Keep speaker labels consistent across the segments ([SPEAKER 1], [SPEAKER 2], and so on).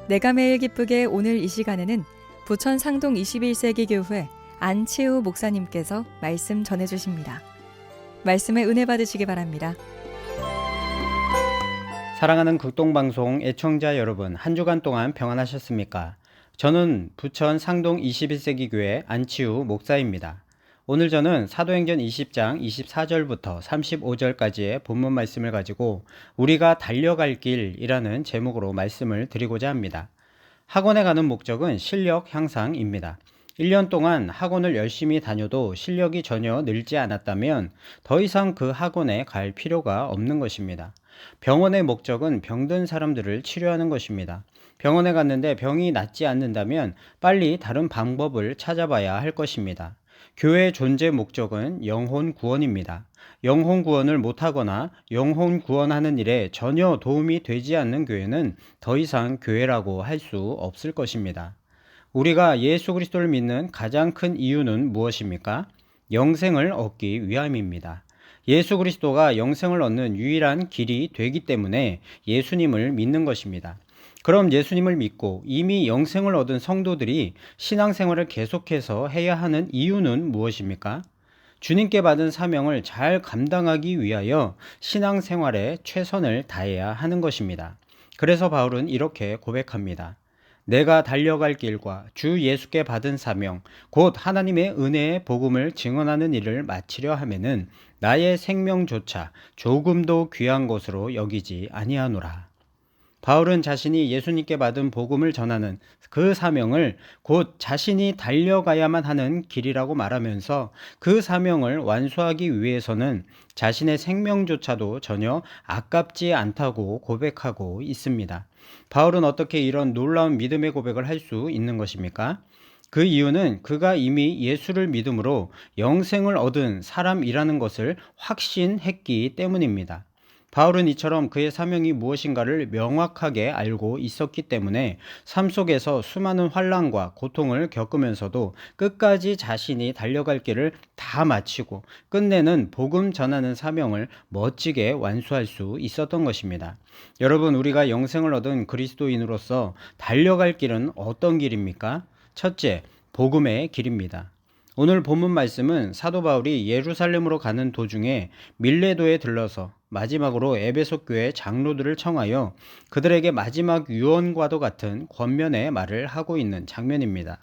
[SPEAKER 1] 내가 매일 기쁘게 오늘 이 시간에는 부천 상동 21세기 교회 안치우 목사님께서 말씀 전해주십니다. 말씀에 은혜 받으시기 바랍니다.
[SPEAKER 2] 사랑하는 극동방송 애청자 여러분, 한 주간 동안 평안하셨습니까? 저는 부천 상동 21세기 교회 안치우 목사입니다. 오늘 저는 사도행전 20장 24절부터 35절까지의 본문 말씀을 가지고 우리가 달려갈 길이라는 제목으로 말씀을 드리고자 합니다. 학원에 가는 목적은 실력 향상입니다. 1년 동안 학원을 열심히 다녀도 실력이 전혀 늘지 않았다면 더 이상 그 학원에 갈 필요가 없는 것입니다. 병원의 목적은 병든 사람들을 치료하는 것입니다. 병원에 갔는데 병이 낫지 않는다면 빨리 다른 방법을 찾아봐야 할 것입니다. 교회의 존재 목적은 영혼 구원입니다. 영혼 구원을 못하거나 영혼 구원하는 일에 전혀 도움이 되지 않는 교회는 더 이상 교회라고 할 수 없을 것입니다. 우리가 예수 그리스도를 믿는 가장 큰 이유는 무엇입니까? 영생을 얻기 위함입니다. 예수 그리스도가 영생을 얻는 유일한 길이 되기 때문에 예수님을 믿는 것입니다. 그럼 예수님을 믿고 이미 영생을 얻은 성도들이 신앙생활을 계속해서 해야 하는 이유는 무엇입니까? 주님께 받은 사명을 잘 감당하기 위하여 신앙생활에 최선을 다해야 하는 것입니다. 그래서 바울은 이렇게 고백합니다. 내가 달려갈 길과 주 예수께 받은 사명, 곧 하나님의 은혜의 복음을 증언하는 일을 마치려 하면은 나의 생명조차 조금도 귀한 것으로 여기지 아니하노라. 바울은 자신이 예수님께 받은 복음을 전하는 그 사명을 곧 자신이 달려가야만 하는 길이라고 말하면서 그 사명을 완수하기 위해서는 자신의 생명조차도 전혀 아깝지 않다고 고백하고 있습니다. 바울은 어떻게 이런 놀라운 믿음의 고백을 할 수 있는 것입니까? 그 이유는 그가 이미 예수를 믿음으로 영생을 얻은 사람이라는 것을 확신했기 때문입니다. 바울은 이처럼 그의 사명이 무엇인가를 명확하게 알고 있었기 때문에 삶 속에서 수많은 환난과 고통을 겪으면서도 끝까지 자신이 달려갈 길을 다 마치고 끝내는 복음 전하는 사명을 멋지게 완수할 수 있었던 것입니다. 여러분, 우리가 영생을 얻은 그리스도인으로서 달려갈 길은 어떤 길입니까? 첫째, 복음의 길입니다. 오늘 본문 말씀은 사도 바울이 예루살렘으로 가는 도중에 밀레도에 들러서 마지막으로 에베소 교회 장로들을 청하여 그들에게 마지막 유언과도 같은 권면의 말을 하고 있는 장면입니다.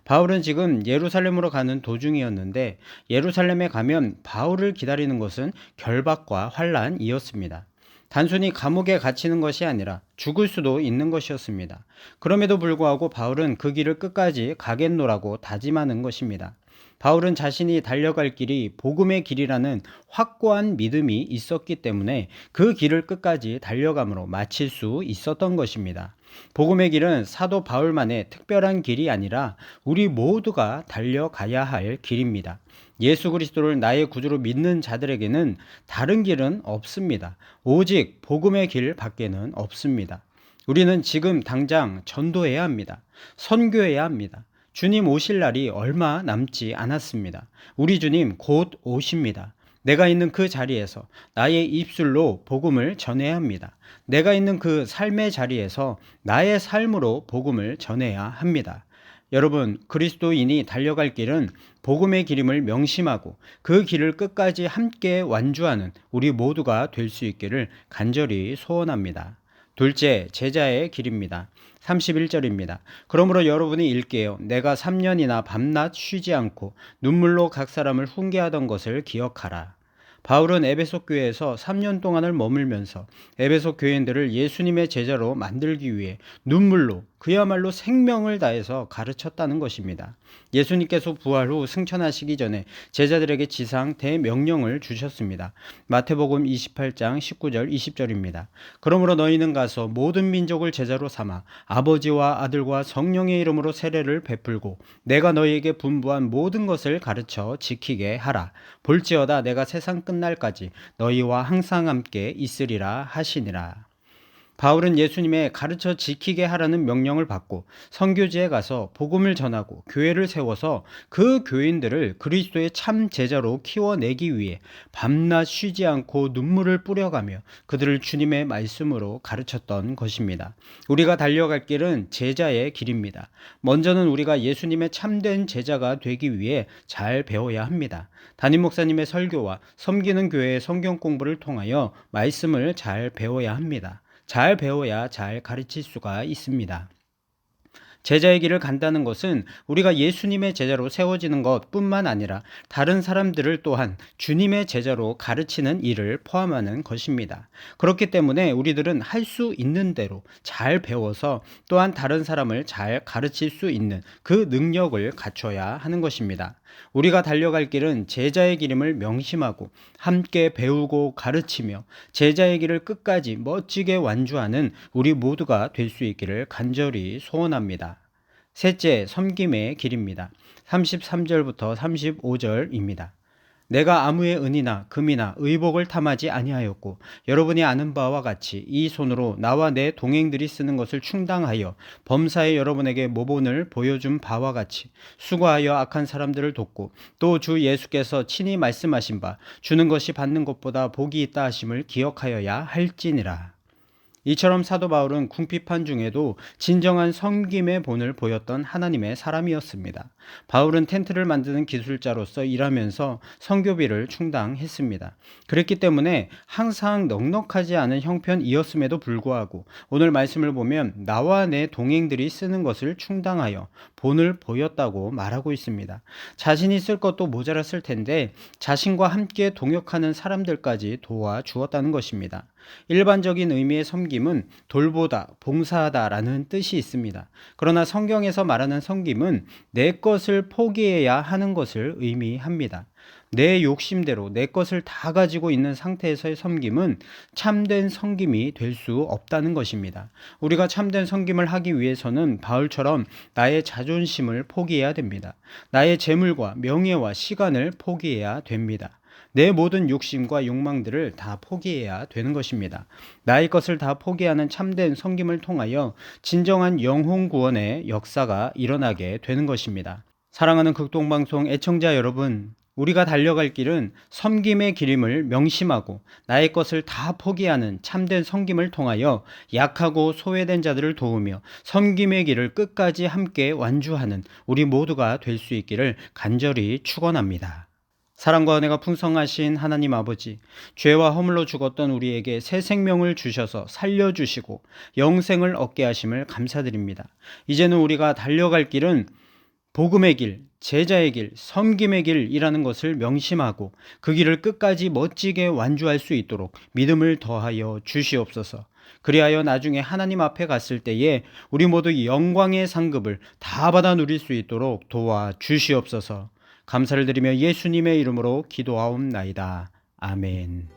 [SPEAKER 2] 바울은 지금 예루살렘으로 가는 도중이었는데 예루살렘에 가면 바울을 기다리는 것은 결박과 환난이었습니다. 단순히 감옥에 갇히는 것이 아니라 죽을 수도 있는 것이었습니다. 그럼에도 불구하고 바울은 그 길을 끝까지 가겠노라고 다짐하는 것입니다. 바울은 자신이 달려갈 길이 복음의 길이라는 확고한 믿음이 있었기 때문에 그 길을 끝까지 달려감으로 마칠 수 있었던 것입니다. 복음의 길은 사도 바울만의 특별한 길이 아니라 우리 모두가 달려가야 할 길입니다. 예수 그리스도를 나의 구주로 믿는 자들에게는 다른 길은 없습니다. 오직 복음의 길 밖에는 없습니다. 우리는 지금 당장 전도해야 합니다. 선교해야 합니다. 주님 오실 날이 얼마 남지 않았습니다. 우리 주님 곧 오십니다. 내가 있는 그 자리에서 나의 입술로 복음을 전해야 합니다. 내가 있는 그 삶의 자리에서 나의 삶으로 복음을 전해야 합니다. 여러분, 그리스도인이 달려갈 길은 복음의 길임을 명심하고 그 길을 끝까지 함께 완주하는 우리 모두가 될 수 있기를 간절히 소원합니다. 둘째, 제자의 길입니다. 31절입니다. 그러므로 여러분이 읽게요. 내가 3년이나 밤낮 쉬지 않고 눈물로 각 사람을 훈계하던 것을 기억하라. 바울은 에베소 교회에서 3년 동안을 머물면서 에베소 교인들을 예수님의 제자로 만들기 위해 눈물로 그야말로 생명을 다해서 가르쳤다는 것입니다. 예수님께서 부활 후 승천하시기 전에 제자들에게 지상 대명령을 주셨습니다. 마태복음 28장 19절 20절입니다. 그러므로 너희는 가서 모든 민족을 제자로 삼아 아버지와 아들과 성령의 이름으로 세례를 베풀고 내가 너희에게 분부한 모든 것을 가르쳐 지키게 하라. 볼지어다 내가 세상 끝날까지 너희와 항상 함께 있으리라 하시니라. 바울은 예수님의 가르쳐 지키게 하라는 명령을 받고 선교지에 가서 복음을 전하고 교회를 세워서 그 교인들을 그리스도의 참 제자로 키워내기 위해 밤낮 쉬지 않고 눈물을 뿌려가며 그들을 주님의 말씀으로 가르쳤던 것입니다. 우리가 달려갈 길은 제자의 길입니다. 먼저는 우리가 예수님의 참된 제자가 되기 위해 잘 배워야 합니다. 담임 목사님의 설교와 섬기는 교회의 성경 공부를 통하여 말씀을 잘 배워야 합니다. 잘 배워야 잘 가르칠 수가 있습니다. 제자의 길을 간다는 것은 우리가 예수님의 제자로 세워지는 것뿐만 아니라 다른 사람들을 또한 주님의 제자로 가르치는 일을 포함하는 것입니다. 그렇기 때문에 우리들은 할 수 있는 대로 잘 배워서 또한 다른 사람을 잘 가르칠 수 있는 그 능력을 갖춰야 하는 것입니다. 우리가 달려갈 길은 제자의 길임을 명심하고 함께 배우고 가르치며 제자의 길을 끝까지 멋지게 완주하는 우리 모두가 될 수 있기를 간절히 소원합니다. 셋째, 섬김의 길입니다. 33절부터 35절입니다. 내가 아무의 은이나 금이나 의복을 탐하지 아니하였고 여러분이 아는 바와 같이 이 손으로 나와 내 동행들이 쓰는 것을 충당하여 범사에 여러분에게 모본을 보여준 바와 같이 수고하여 악한 사람들을 돕고 또 주 예수께서 친히 말씀하신 바 주는 것이 받는 것보다 복이 있다 하심을 기억하여야 할지니라. 이처럼 사도 바울은 궁핍한 중에도 진정한 섬김의 본을 보였던 하나님의 사람이었습니다. 바울은 텐트를 만드는 기술자로서 일하면서 선교비를 충당했습니다. 그랬기 때문에 항상 넉넉하지 않은 형편이었음에도 불구하고 오늘 말씀을 보면 나와 내 동행들이 쓰는 것을 충당하여 본을 보였다고 말하고 있습니다. 자신이 쓸 것도 모자랐을 텐데 자신과 함께 동역하는 사람들까지 도와주었다는 것입니다. 일반적인 의미의 섬김은 돌보다, 봉사하다라는 뜻이 있습니다. 그러나 성경에서 말하는 섬김은 내 것을 포기해야 하는 것을 의미합니다. 내 욕심대로 내 것을 다 가지고 있는 상태에서의 섬김은 참된 섬김이 될 수 없다는 것입니다. 우리가 참된 섬김을 하기 위해서는 바울처럼 나의 자존심을 포기해야 됩니다. 나의 재물과 명예와 시간을 포기해야 됩니다. 내 모든 욕심과 욕망들을 다 포기해야 되는 것입니다. 나의 것을 다 포기하는 참된 섬김을 통하여 진정한 영혼 구원의 역사가 일어나게 되는 것입니다. 사랑하는 극동방송 애청자 여러분, 우리가 달려갈 길은 섬김의 길임을 명심하고 나의 것을 다 포기하는 참된 섬김을 통하여 약하고 소외된 자들을 도우며 섬김의 길을 끝까지 함께 완주하는 우리 모두가 될 수 있기를 간절히 축원합니다. 사랑과 은혜가 풍성하신 하나님 아버지, 죄와 허물로 죽었던 우리에게 새 생명을 주셔서 살려주시고 영생을 얻게 하심을 감사드립니다. 이제는 우리가 달려갈 길은 복음의 길, 제자의 길, 섬김의 길이라는 것을 명심하고 그 길을 끝까지 멋지게 완주할 수 있도록 믿음을 더하여 주시옵소서. 그리하여 나중에 하나님 앞에 갔을 때에 우리 모두 영광의 상급을 다 받아 누릴 수 있도록 도와 주시옵소서. 감사를 드리며 예수님의 이름으로 기도하옵나이다. 아멘.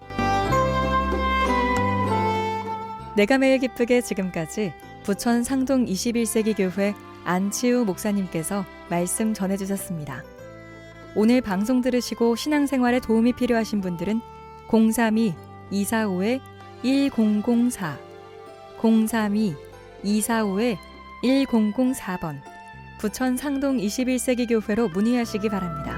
[SPEAKER 1] 내가 매일 기쁘게 지금까지 부천 상동 21세기 교회 안치우 목사님께서 말씀 전해주셨습니다. 오늘 방송 들으시고 신앙생활에 도움이 필요하신 분들은 032-245-1004 032-245-1004번 부천 상동 21세기 교회로 문의하시기 바랍니다.